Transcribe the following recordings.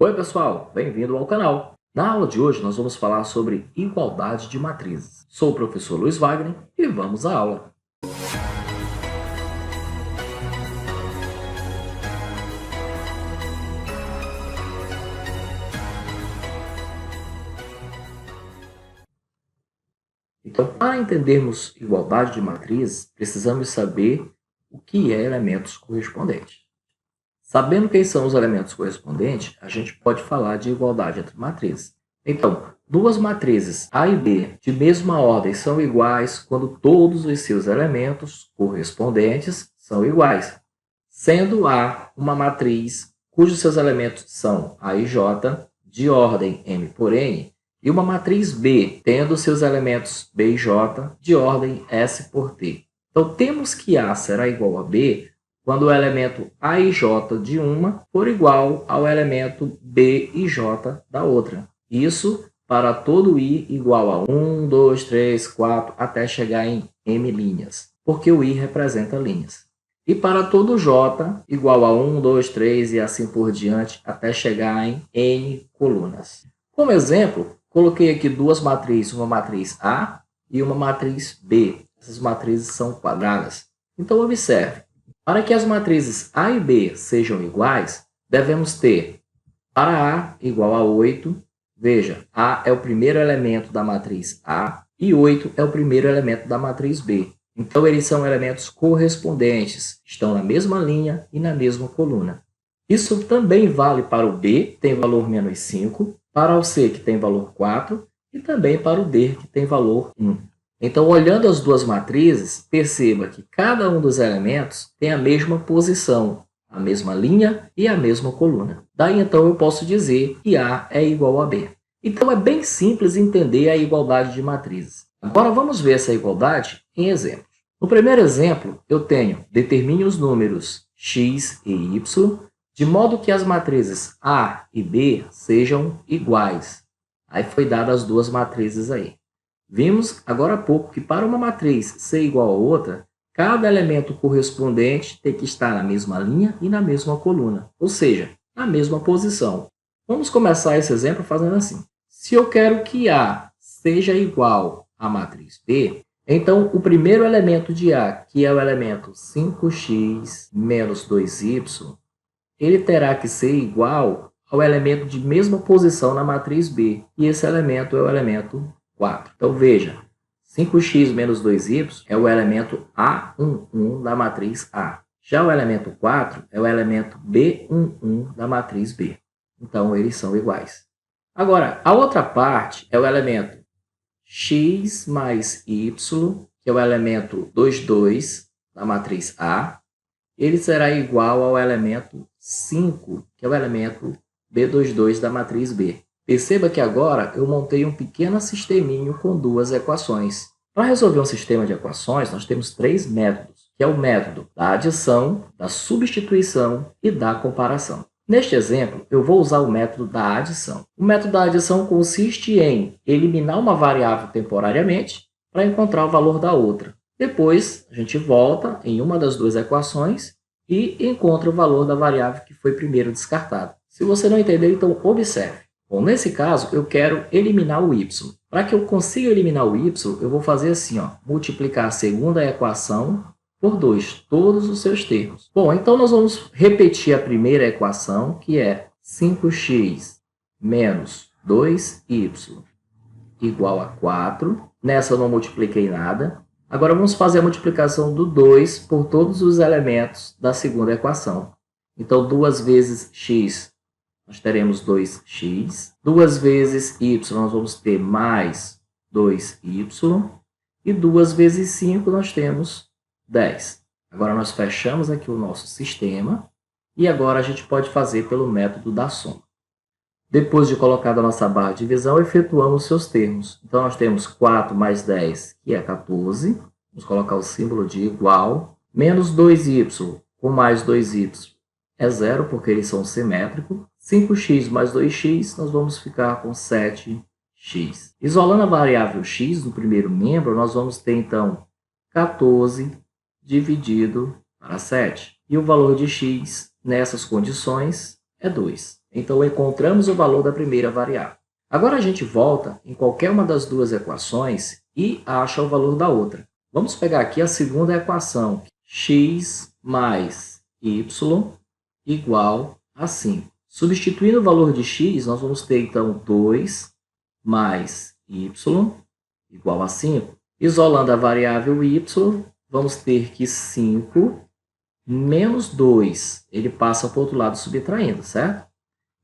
Oi pessoal, bem-vindo ao canal. Na aula de hoje nós vamos falar sobre igualdade de matrizes. Sou o professor Luiz Wagner e vamos à aula. Então, para entendermos igualdade de matrizes, precisamos saber o que é elementos correspondentes. Sabendo quem são os elementos correspondentes, a gente pode falar de igualdade entre matrizes. Então, duas matrizes A e B de mesma ordem são iguais quando todos os seus elementos correspondentes são iguais, sendo A uma matriz cujos seus elementos são A e J de ordem M por N, e uma matriz B tendo seus elementos B e J de ordem S por T. Então, temos que A será igual a B quando o elemento A e J de uma for igual ao elemento B e J da outra. Isso para todo I igual a 1, 2, 3, 4, até chegar em M linhas, porque o I representa linhas. E para todo J igual a 1, 2, 3 e assim por diante, até chegar em N colunas. Como exemplo, coloquei aqui duas matrizes, uma matriz A e uma matriz B. Essas matrizes são quadradas. Então, observe. Para que as matrizes A e B sejam iguais, devemos ter para A igual a 8. Veja, A é o primeiro elemento da matriz A e 8 é o primeiro elemento da matriz B. Então, eles são elementos correspondentes, estão na mesma linha e na mesma coluna. Isso também vale para o B, que tem valor menos 5, para o C, que tem valor 4, e também para o D, que tem valor 1. Então, olhando as duas matrizes, perceba que cada um dos elementos tem a mesma posição, a mesma linha e a mesma coluna. Daí, então, eu posso dizer que A é igual a B. Então, é bem simples entender a igualdade de matrizes. Agora, vamos ver essa igualdade em exemplos. No primeiro exemplo, eu tenho determine os números x e y, de modo que as matrizes A e B sejam iguais. Aí foi dadas as duas matrizes aí. Vimos agora há pouco que para uma matriz ser igual a outra, cada elemento correspondente tem que estar na mesma linha e na mesma coluna, ou seja, na mesma posição. Vamos começar esse exemplo fazendo assim. Se eu quero que A seja igual à matriz B, então o primeiro elemento de A, que é o elemento 5x menos 2y, ele terá que ser igual ao elemento de mesma posição na matriz B, e esse elemento é o elemento 4. Então, veja, 5x menos 2y é o elemento A11 da matriz A. Já o elemento 4 é o elemento B11 da matriz B. Então, eles são iguais. Agora, a outra parte é o elemento x mais y, que é o elemento 22 da matriz A. Ele será igual ao elemento 5, que é o elemento B22 da matriz B. Perceba que agora eu montei um pequeno sisteminho com duas equações. Para resolver um sistema de equações, nós temos três métodos, que é o método da adição, da substituição e da comparação. Neste exemplo, eu vou usar o método da adição. O método da adição consiste em eliminar uma variável temporariamente para encontrar o valor da outra. Depois, a gente volta em uma das duas equações e encontra o valor da variável que foi primeiro descartada. Se você não entendeu, então observe. Bom, nesse caso, eu quero eliminar o y. Para que eu consiga eliminar o y, eu vou fazer assim, multiplicar a segunda equação por 2, todos os seus termos. Bom, então nós vamos repetir a primeira equação, que é 5x menos 2y igual a 4. Nessa eu não multipliquei nada. Agora, vamos fazer a multiplicação do 2 por todos os elementos da segunda equação. Então, 2 vezes x, nós teremos 2x. 2 vezes y, nós vamos ter mais 2y. E 2 vezes 5, nós temos 10. Agora, nós fechamos aqui o nosso sistema. E agora, a gente pode fazer pelo método da soma. Depois de colocada a nossa barra de divisão, efetuamos seus termos. Então, nós temos 4 mais 10, que é 14. Vamos colocar o símbolo de igual. Menos 2y com mais 2y é 0, porque eles são simétricos. 5x mais 2x, nós vamos ficar com 7x. Isolando a variável x no primeiro membro, nós vamos ter, então, 14 dividido para 7. E o valor de x, nessas condições, é 2. Então, encontramos o valor da primeira variável. Agora, a gente volta em qualquer uma das duas equações e acha o valor da outra. Vamos pegar aqui a segunda equação, x mais y igual a 5. Substituindo o valor de x, nós vamos ter, então, 2 mais y igual a 5. Isolando a variável y, vamos ter que 5 menos 2. Ele passa para o outro lado subtraindo, certo?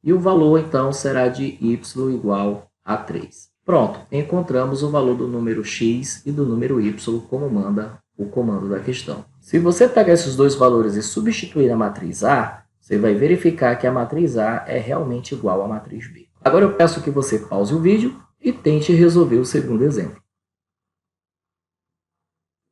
E o valor, então, será de y igual a 3. Pronto, encontramos o valor do número x e do número y, como manda o comando da questão. Se você pegar esses dois valores e substituir na matriz A, você vai verificar que a matriz A é realmente igual à matriz B. Agora eu peço que você pause o vídeo e tente resolver o segundo exemplo.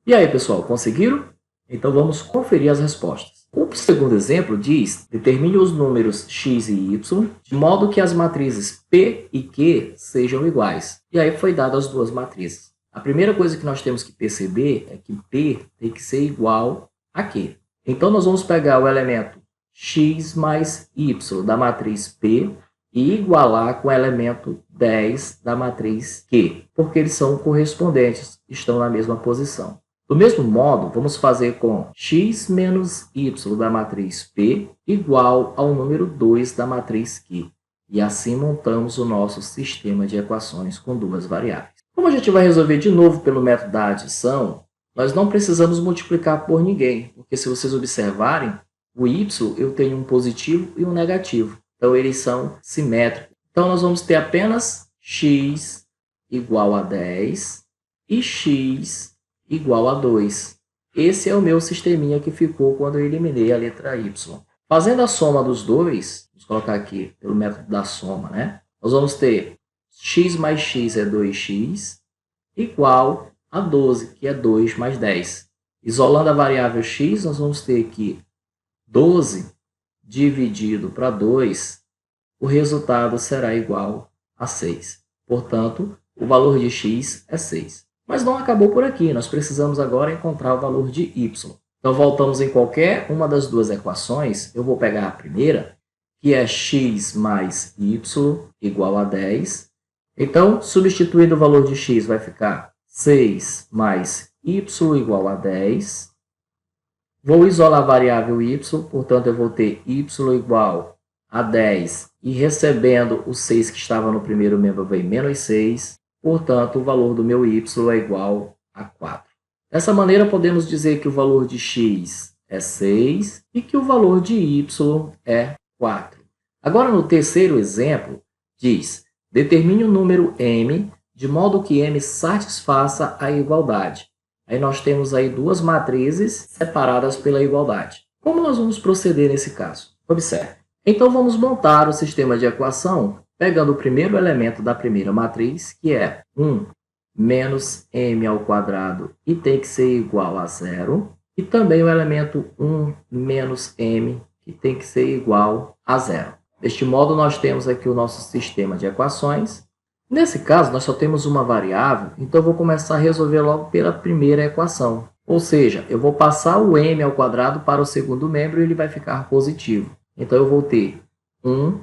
E aí, pessoal, conseguiram? Então vamos conferir as respostas. O segundo exemplo diz: determine os números x e y de modo que as matrizes P e Q sejam iguais. E aí foi dado as duas matrizes. A primeira coisa que nós temos que perceber é que P tem que ser igual a Q. Então nós vamos pegar o elemento x mais y da matriz P e igualar com o elemento 10 da matriz Q, porque eles são correspondentes, estão na mesma posição. Do mesmo modo, vamos fazer com x menos y da matriz P igual ao número 2 da matriz Q. E assim montamos o nosso sistema de equações com duas variáveis. Como a gente vai resolver de novo pelo método da adição, nós não precisamos multiplicar por ninguém, porque se vocês observarem, o y eu tenho um positivo e um negativo. Então, eles são simétricos. Então, nós vamos ter apenas x igual a 10 e x igual a 2. Esse é o meu sisteminha que ficou quando eu eliminei a letra y. Fazendo a soma dos dois, vamos colocar aqui pelo método da soma, né? Nós vamos ter x mais x é 2x, igual a 12, que é 2 mais 10. Isolando a variável x, nós vamos ter que 12 dividido para 2, o resultado será igual a 6. Portanto, o valor de x é 6. Mas não acabou por aqui, nós precisamos agora encontrar o valor de y. Então, voltamos em qualquer uma das duas equações. Eu vou pegar a primeira, que é x mais y igual a 10. Então, substituindo o valor de x, vai ficar 6 mais y igual a 10. Vou isolar a variável y, portanto, eu vou ter y igual a 10. E recebendo o 6 que estava no primeiro membro, vem menos 6. Portanto, o valor do meu y é igual a 4. Dessa maneira, podemos dizer que o valor de x é 6 e que o valor de y é 4. Agora, no terceiro exemplo, diz: determine o número m de modo que m satisfaça a igualdade. Aí nós temos aí duas matrizes separadas pela igualdade. Como nós vamos proceder nesse caso? Observe. Então, vamos montar o sistema de equação pegando o primeiro elemento da primeira matriz, que é 1 menos m ao quadrado, e tem que ser igual a 0. E também o elemento 1 menos m, que tem que ser igual a 0. Deste modo, nós temos aqui o nosso sistema de equações. Nesse caso, nós só temos uma variável, então eu vou começar a resolver logo pela primeira equação. Ou seja, eu vou passar o m ao quadrado para o segundo membro e ele vai ficar positivo. Então, eu vou ter 1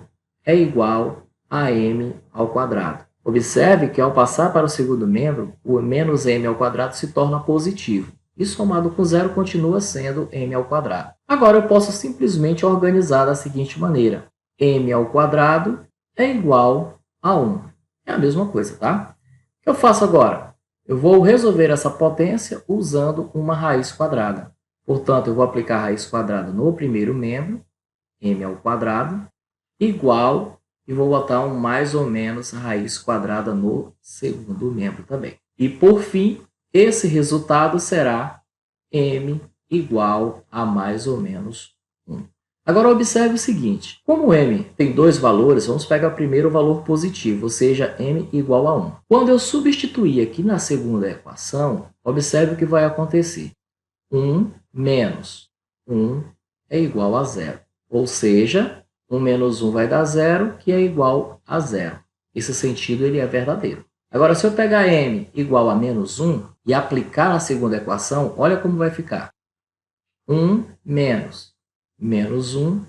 é igual a m ao quadrado. Observe que, ao passar para o segundo membro, o menos m ao quadrado se torna positivo. E somado com 0 continua sendo m ao quadrado. Agora, eu posso simplesmente organizar da seguinte maneira: m ao quadrado é igual a 1. É a mesma coisa, tá? O que eu faço agora? Eu vou resolver essa potência usando uma raiz quadrada. Portanto, eu vou aplicar a raiz quadrada no primeiro membro, m ao quadrado, igual, e vou botar um mais ou menos raiz quadrada no segundo membro também. E, por fim, esse resultado será m igual a mais ou menos 1. Agora, observe o seguinte: como m tem dois valores, vamos pegar primeiro o valor positivo, ou seja, m igual a 1. Quando eu substituir aqui na segunda equação, observe o que vai acontecer. 1 menos 1 é igual a 0. Ou seja, 1 menos 1 vai dar 0, que é igual a 0. Esse sentido ele é verdadeiro. Agora, se eu pegar m igual a menos 1 e aplicar na segunda equação, olha como vai ficar. 1 menos 1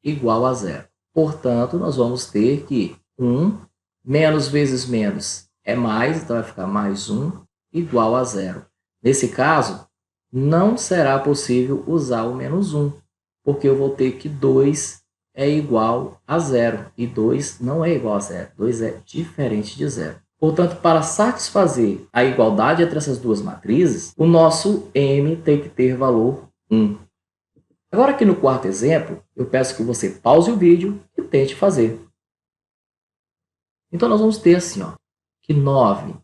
igual a 0. Portanto, nós vamos ter que 1 menos vezes menos é mais, então vai ficar mais 1 igual a 0. Nesse caso, não será possível usar o menos 1, porque eu vou ter que 2 é igual a 0, e 2 não é igual a 0, 2 é diferente de 0. Portanto, para satisfazer a igualdade entre essas duas matrizes, o nosso m tem que ter valor 1. Agora, aqui no quarto exemplo, eu peço que você pause o vídeo e tente fazer. Então, nós vamos ter assim, ó, que 9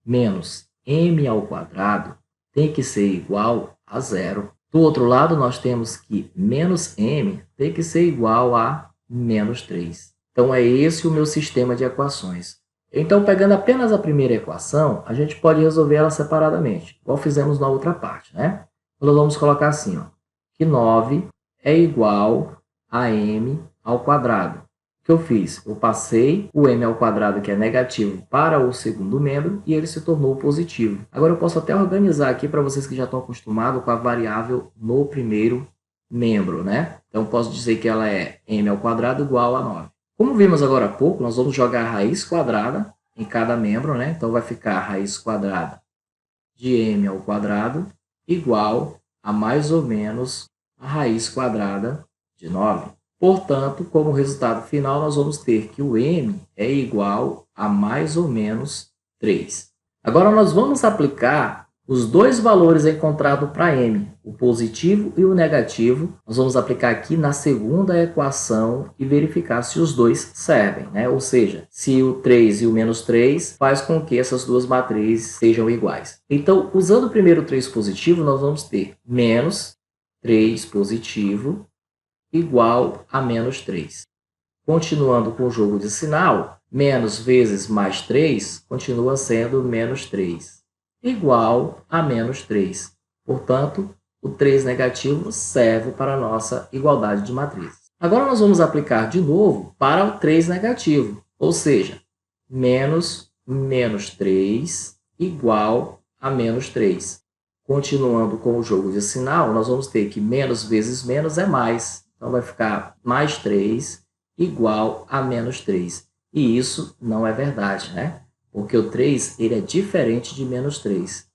menos m ao quadrado tem que ser igual a 0. Do outro lado, nós temos que menos m tem que ser igual a menos 3. Então, é esse o meu sistema de equações. Então, pegando apenas a primeira equação, a gente pode resolver ela separadamente, igual fizemos na outra parte, né? Então, nós vamos colocar assim, ó, que 9 é igual a m ao quadrado. O que eu fiz? Eu passei o m ao quadrado, que é negativo, para o segundo membro, e ele se tornou positivo. Agora, eu posso até organizar aqui para vocês que já estão acostumados com a variável no primeiro membro, né? Então, eu posso dizer que ela é m ao quadrado igual a 9. Como vimos agora há pouco, nós vamos jogar a raiz quadrada em cada membro, né? Então, vai ficar a raiz quadrada de m ao quadrado igual a mais ou menos a raiz quadrada de 9. Portanto, como resultado final, nós vamos ter que o m é igual a mais ou menos 3. Agora, nós vamos aplicar os dois valores encontrados para m, o positivo e o negativo. Nós vamos aplicar aqui na segunda equação e verificar se os dois servem, né? Ou seja, se o 3 e o menos 3 faz com que essas duas matrizes sejam iguais. Então, usando o primeiro 3 positivo, nós vamos ter menos 3 positivo igual a menos 3. Continuando com o jogo de sinal, menos vezes mais 3 continua sendo menos 3, igual a menos 3. Portanto, o 3 negativo serve para a nossa igualdade de matrizes. Agora, nós vamos aplicar de novo para o 3 negativo, ou seja, menos 3 igual a menos 3. Continuando com o jogo de sinal, nós vamos ter que menos vezes menos é mais. Então, vai ficar mais 3 igual a menos 3. E isso não é verdade, né? Porque o 3 ele é diferente de menos 3.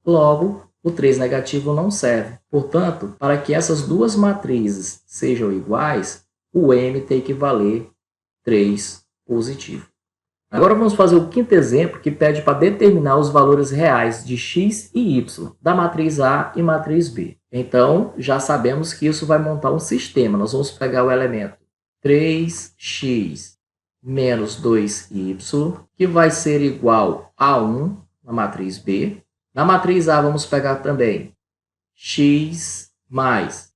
Logo, o 3 negativo não serve. Portanto, para que essas duas matrizes sejam iguais, o m tem que valer 3 positivo. Agora vamos fazer o quinto exemplo, que pede para determinar os valores reais de x e y, da matriz A e matriz B. Então, já sabemos que isso vai montar um sistema. Nós vamos pegar o elemento 3x menos 2y, que vai ser igual a 1 na matriz B. Na matriz A, vamos pegar também x mais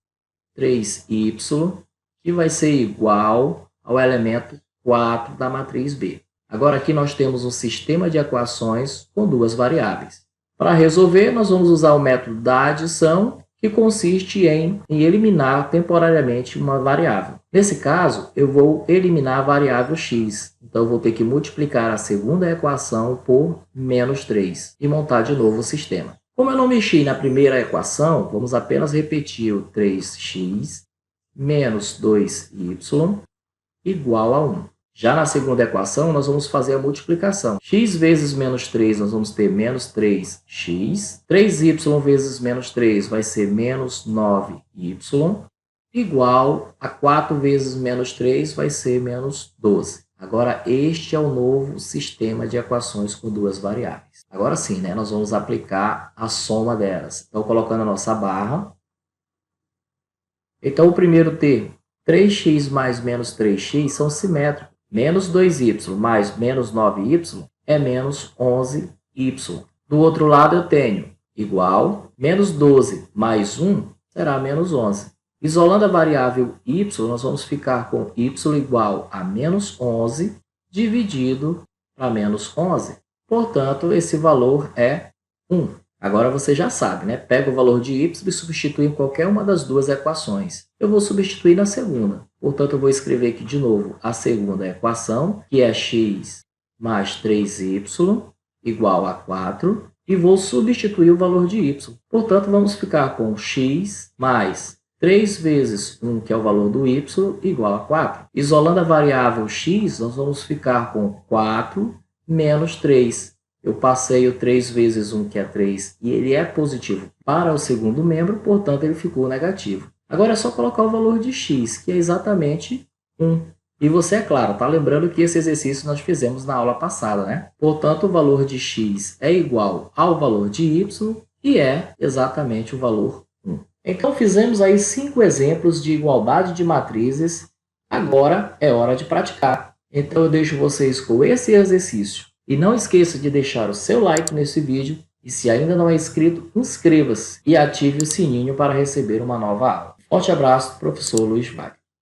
3y, que vai ser igual ao elemento 4 da matriz B. Agora, aqui nós temos um sistema de equações com duas variáveis. Para resolver, nós vamos usar o método da adição, que consiste em eliminar temporariamente uma variável. Nesse caso, eu vou eliminar a variável x. Então, eu vou ter que multiplicar a segunda equação por menos 3 e montar de novo o sistema. Como eu não mexi na primeira equação, vamos apenas repetir o 3x menos 2y igual a 1. Já na segunda equação, nós vamos fazer a multiplicação. X vezes menos 3, nós vamos ter menos 3x. 3y vezes menos 3 vai ser menos 9y, igual a 4 vezes menos 3 vai ser menos 12. Agora, este é o novo sistema de equações com duas variáveis. Agora sim, né, nós vamos aplicar a soma delas. Então, colocando a nossa barra. Então, o primeiro termo, 3x mais menos 3x, são simétricos. Menos 2y mais menos 9y é menos 11y. Do outro lado, eu tenho igual, menos 12 mais 1 será menos 11. Isolando a variável y, nós vamos ficar com y igual a menos 11 dividido para menos 11. Portanto, esse valor é 1. Agora você já sabe, né? Pega o valor de y e substitui em qualquer uma das duas equações. Eu vou substituir na segunda. Portanto, eu vou escrever aqui de novo a segunda equação, que é x mais 3y igual a 4, e vou substituir o valor de y. Portanto, vamos ficar com x mais 3 vezes 1, que é o valor do y, igual a 4. Isolando a variável x, nós vamos ficar com 4 menos 3. Eu passei o 3 vezes 1, que é 3, e ele é positivo para o segundo membro, portanto, ele ficou negativo. Agora é só colocar o valor de x, que é exatamente 1. E você, é claro, está lembrando que esse exercício nós fizemos na aula passada, né? Portanto, o valor de x é igual ao valor de y e é exatamente o valor 1. Então, fizemos aí 5 exemplos de igualdade de matrizes. Agora é hora de praticar. Então, eu deixo vocês com esse exercício. E não esqueça de deixar o seu like nesse vídeo. E se ainda não é inscrito, inscreva-se e ative o sininho para receber uma nova aula. Forte abraço, professor Luiz Wagner.